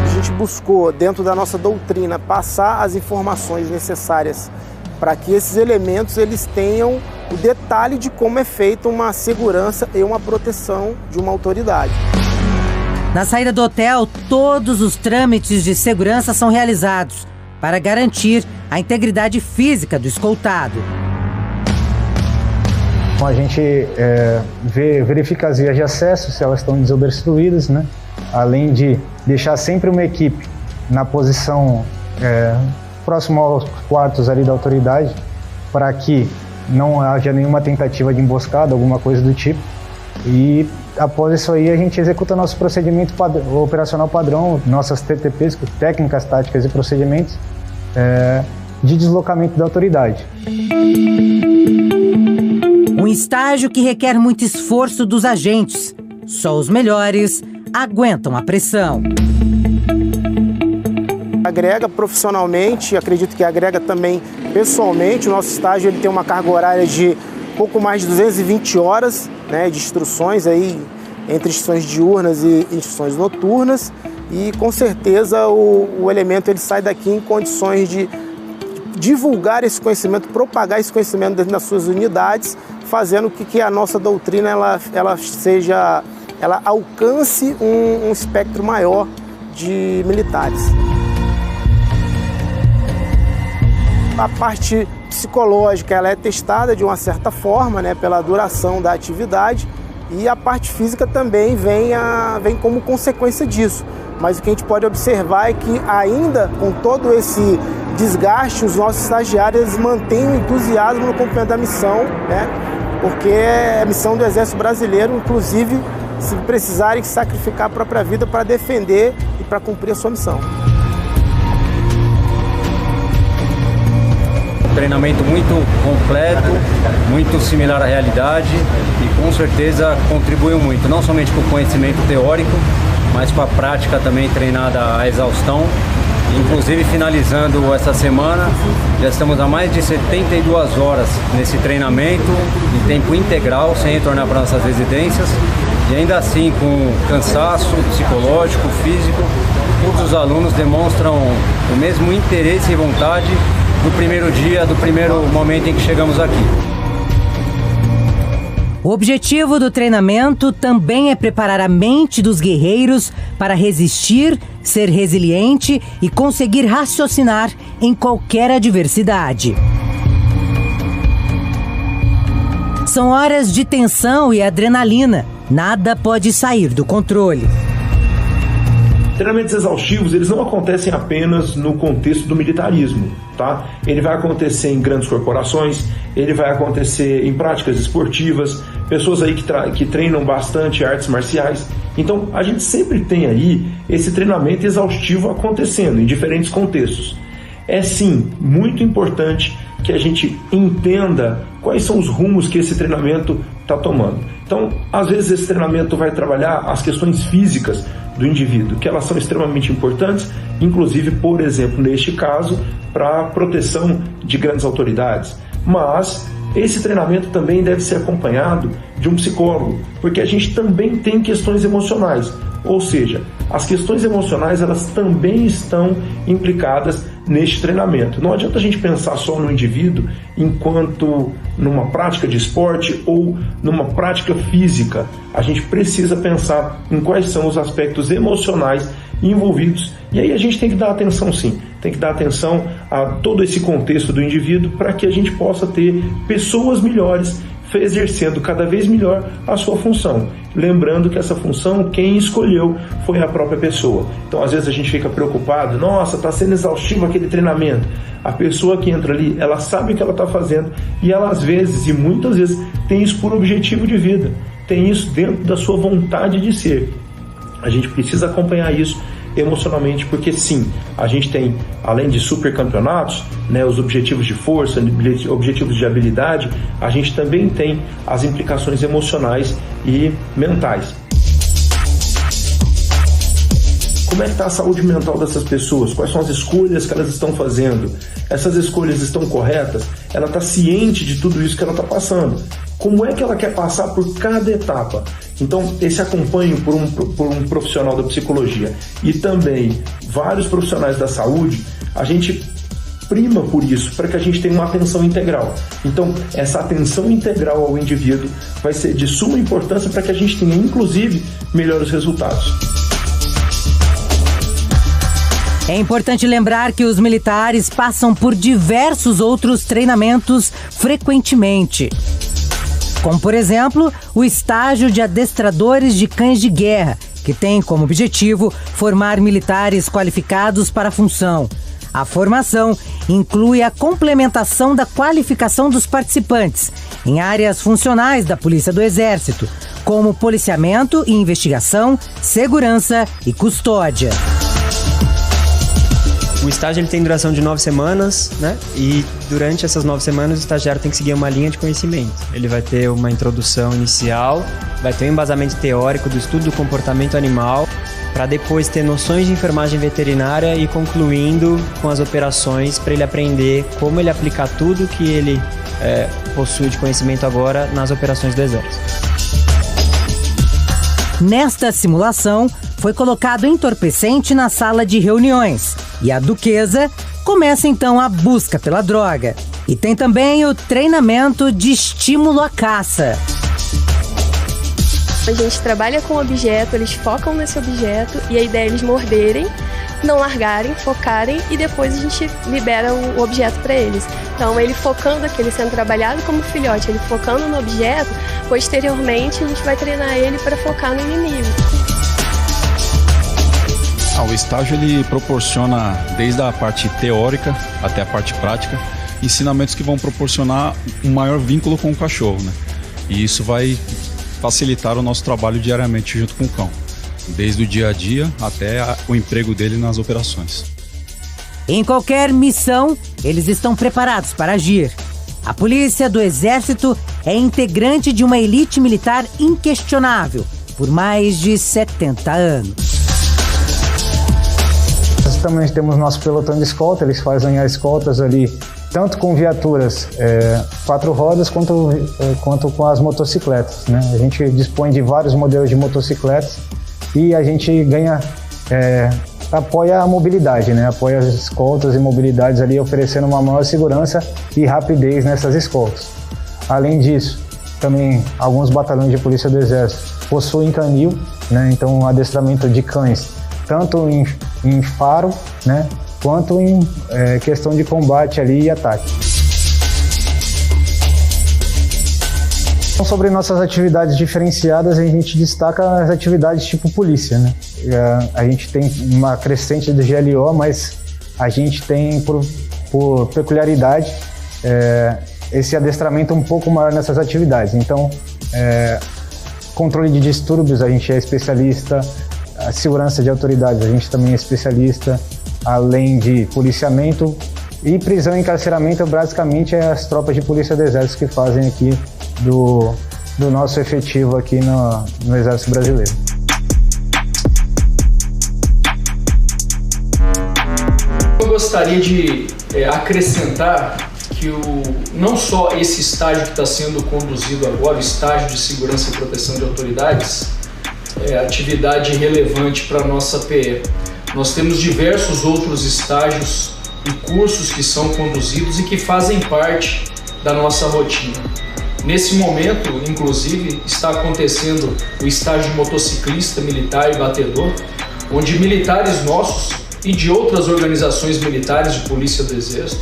A gente buscou, dentro da nossa doutrina, passar as informações necessárias para que esses elementos eles tenham o detalhe de como é feita uma segurança e uma proteção de uma autoridade. Na saída do hotel, todos os trâmites de segurança são realizados para garantir a integridade física do escoltado. A gente verifica as vias de acesso, se elas estão desobstruídas, né? Além de deixar sempre uma equipe na posição próximo aos quartos ali da autoridade, para que não haja nenhuma tentativa de emboscada, alguma coisa do tipo. E após isso aí a gente executa nosso procedimento operacional padrão, nossas TTPs, técnicas, táticas e procedimentos de deslocamento da autoridade. Um estágio que requer muito esforço dos agentes. Só os melhores aguentam a pressão. Agrega profissionalmente, acredito que agrega também pessoalmente. O nosso estágio ele tem uma carga horária de pouco mais de 220 horas, né, de instruções aí, entre instruções diurnas e instruções noturnas. e com certeza o elemento ele sai daqui em condições de divulgar esse conhecimento, propagar esse conhecimento dentro das suas unidades, fazendo que a nossa doutrina ela alcance um espectro maior de militares. A parte psicológica ela é testada de uma certa forma, né, pela duração da atividade, e a parte física também vem como consequência disso. Mas o que a gente pode observar é que ainda com todo esse desgaste, os nossos estagiários mantêm o entusiasmo no cumprimento da missão, né, porque é a missão do Exército Brasileiro, inclusive se precisarem sacrificar a própria vida para defender e para cumprir a sua missão. Treinamento muito completo, muito similar à realidade e com certeza contribuiu muito, não somente com o conhecimento teórico, mas com a prática também treinada à exaustão. Inclusive, finalizando essa semana, já estamos há mais de 72 horas nesse treinamento, em tempo integral, sem retornar para nossas residências, e ainda assim com cansaço psicológico, físico, todos os alunos demonstram o mesmo interesse e vontade do primeiro dia, do primeiro momento em que chegamos aqui. O objetivo do treinamento também é preparar a mente dos guerreiros para resistir, ser resiliente e conseguir raciocinar em qualquer adversidade. São horas de tensão e adrenalina. Nada pode sair do controle. Treinamentos exaustivos, eles não acontecem apenas no contexto do militarismo, tá? Ele vai acontecer em grandes corporações, ele vai acontecer em práticas esportivas, pessoas aí que treinam bastante artes marciais. Então, a gente sempre tem aí esse treinamento exaustivo acontecendo em diferentes contextos. É sim muito importante que a gente entenda quais são os rumos que esse treinamento está tomando. Então, às vezes esse treinamento vai trabalhar as questões físicas do indivíduo, que elas são extremamente importantes, inclusive, por exemplo, neste caso, para a proteção de grandes autoridades. Mas esse treinamento também deve ser acompanhado de um psicólogo, porque a gente também tem questões emocionais, ou seja, as questões emocionais elas também estão implicadas neste treinamento. Não adianta a gente pensar só no indivíduo enquanto numa prática de esporte ou numa prática física. A gente precisa pensar em quais são os aspectos emocionais envolvidos, e aí a gente tem que dar atenção sim, tem que dar atenção a todo esse contexto do indivíduo para que a gente possa ter pessoas melhores exercendo cada vez melhor a sua função. Lembrando que essa função, quem escolheu foi a própria pessoa. Então, às vezes a gente fica preocupado, nossa, está sendo exaustivo aquele treinamento. A pessoa que entra ali, ela sabe o que ela está fazendo e ela às vezes, e muitas vezes, tem isso por objetivo de vida, tem isso dentro da sua vontade de ser. A gente precisa acompanhar isso emocionalmente, porque sim, a gente tem, além de supercampeonatos, né, os objetivos de força, objetivos de habilidade, a gente também tem as implicações emocionais e mentais. Como é que está a saúde mental dessas pessoas? Quais são as escolhas que elas estão fazendo? Essas escolhas estão corretas? Ela está ciente de tudo isso que ela está passando? Como é que ela quer passar por cada etapa? Então, esse acompanho por um profissional da psicologia e também vários profissionais da saúde, a gente prima por isso, para que a gente tenha uma atenção integral. Então, essa atenção integral ao indivíduo vai ser de suma importância para que a gente tenha, inclusive, melhores resultados. É importante lembrar que os militares passam por diversos outros treinamentos frequentemente. Como, por exemplo, o estágio de adestradores de cães de guerra, que tem como objetivo formar militares qualificados para a função. A formação inclui a complementação da qualificação dos participantes em áreas funcionais da Polícia do Exército, como policiamento e investigação, segurança e custódia. O estágio ele tem duração de 9 semanas, né? E durante essas 9 semanas o estagiário tem que seguir uma linha de conhecimento. Ele vai ter uma introdução inicial, vai ter um embasamento teórico do estudo do comportamento animal, para depois ter noções de enfermagem veterinária e concluindo com as operações para ele aprender como ele aplicar tudo que ele possui de conhecimento agora nas operações do Exército. Nesta simulação, foi colocado entorpecente na sala de reuniões e a duquesa começa então a busca pela droga. E tem também o treinamento de estímulo à caça. A gente trabalha com o objeto, eles focam nesse objeto e a ideia é eles morderem, não largarem, focarem e depois a gente libera o objeto para eles. Então ele focando aqui, ele sendo trabalhado como filhote, ele focando no objeto, posteriormente a gente vai treinar ele para focar no inimigo. O estágio ele proporciona desde a parte teórica até a parte prática ensinamentos que vão proporcionar um maior vínculo com o cachorro, né? E isso vai facilitar o nosso trabalho diariamente junto com o cão, desde o dia a dia até o emprego dele nas operações. Em qualquer missão, eles estão preparados para agir. A Polícia do Exército é integrante de uma elite militar inquestionável por mais de 70 anos. Nós também temos nosso pelotão de escolta, eles fazem as escoltas ali, tanto com viaturas 4 rodas quanto com as motocicletas, né? A gente dispõe de vários modelos de motocicletas e a gente apoia a mobilidade, né? Apoia as escoltas e mobilidades ali, oferecendo uma maior segurança e rapidez nessas escoltas. Além disso, também alguns batalhões de polícia do Exército possuem canil, né? Então o adestramento de cães, tanto em faro, né? Quanto em questão de combate ali e ataque. Sobre nossas atividades diferenciadas, a gente destaca as atividades tipo polícia, né? A gente tem uma crescente do GLO, mas a gente tem, por peculiaridade, esse adestramento um pouco maior nessas atividades. Então, controle de distúrbios, a gente é especialista, a segurança de autoridades, a gente também é especialista, além de policiamento e prisão e encarceramento, basicamente é as tropas de polícia do Exército que fazem aqui do nosso efetivo aqui no Exército Brasileiro. Eu gostaria de acrescentar que não só esse estágio que está sendo conduzido agora, o estágio de segurança e proteção de autoridades, é atividade relevante para a nossa PE. Nós temos diversos outros estágios e cursos que são conduzidos e que fazem parte da nossa rotina. Nesse momento, inclusive, está acontecendo o estágio de motociclista, militar e batedor, onde militares nossos e de outras organizações militares de polícia do Exército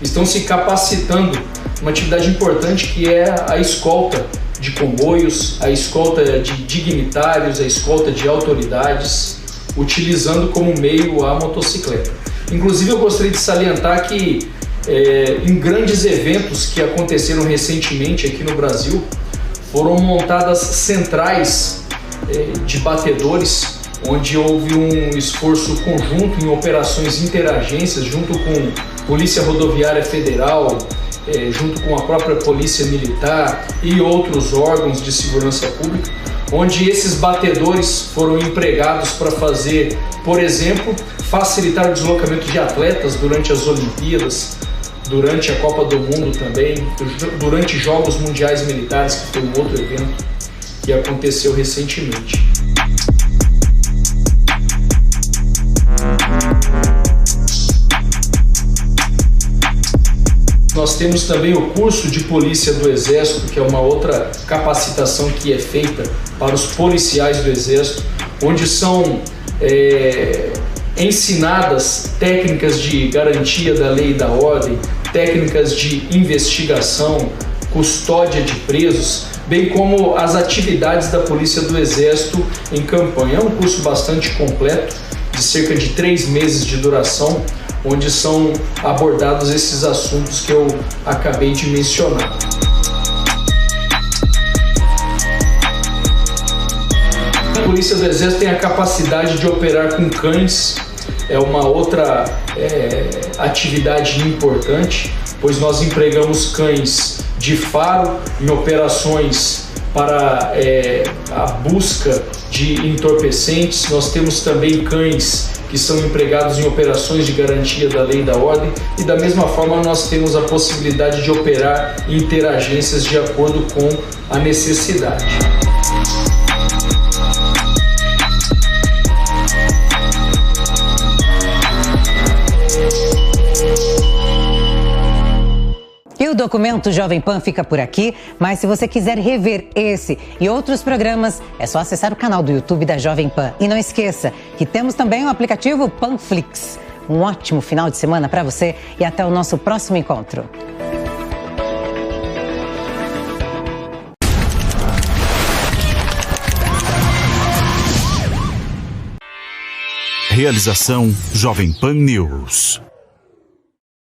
estão se capacitando uma atividade importante que é a escolta de comboios, a escolta de dignitários, a escolta de autoridades, utilizando como meio a motocicleta. Inclusive, eu gostaria de salientar que em grandes eventos que aconteceram recentemente aqui no Brasil, foram montadas centrais de batedores, onde houve um esforço conjunto em operações interagências junto com Polícia Rodoviária Federal, junto com a própria Polícia Militar e outros órgãos de segurança pública, onde esses batedores foram empregados para fazer, por exemplo, facilitar o deslocamento de atletas durante as Olimpíadas, durante a Copa do Mundo também, durante Jogos Mundiais Militares, que foi um outro evento que aconteceu recentemente. Nós temos também o curso de Polícia do Exército, que é uma outra capacitação que é feita para os policiais do Exército, onde são ensinadas técnicas de garantia da lei e da ordem, técnicas de investigação, custódia de presos, bem como as atividades da Polícia do Exército em campanha. É um curso bastante completo, de cerca de 3 meses de duração, onde são abordados esses assuntos que eu acabei de mencionar. A Polícia do Exército tem a capacidade de operar com cães, é uma outra atividade importante, pois nós empregamos cães de faro em operações para a busca de entorpecentes. Nós temos também cães que são empregados em operações de garantia da lei e da ordem, e da mesma forma nós temos a possibilidade de operar em interagências de acordo com a necessidade. Documento Jovem Pan fica por aqui, mas se você quiser rever esse e outros programas, é só acessar o canal do YouTube da Jovem Pan. E não esqueça que temos também o aplicativo Panflix. Um ótimo final de semana para você e até o nosso próximo encontro. Realização Jovem Pan News.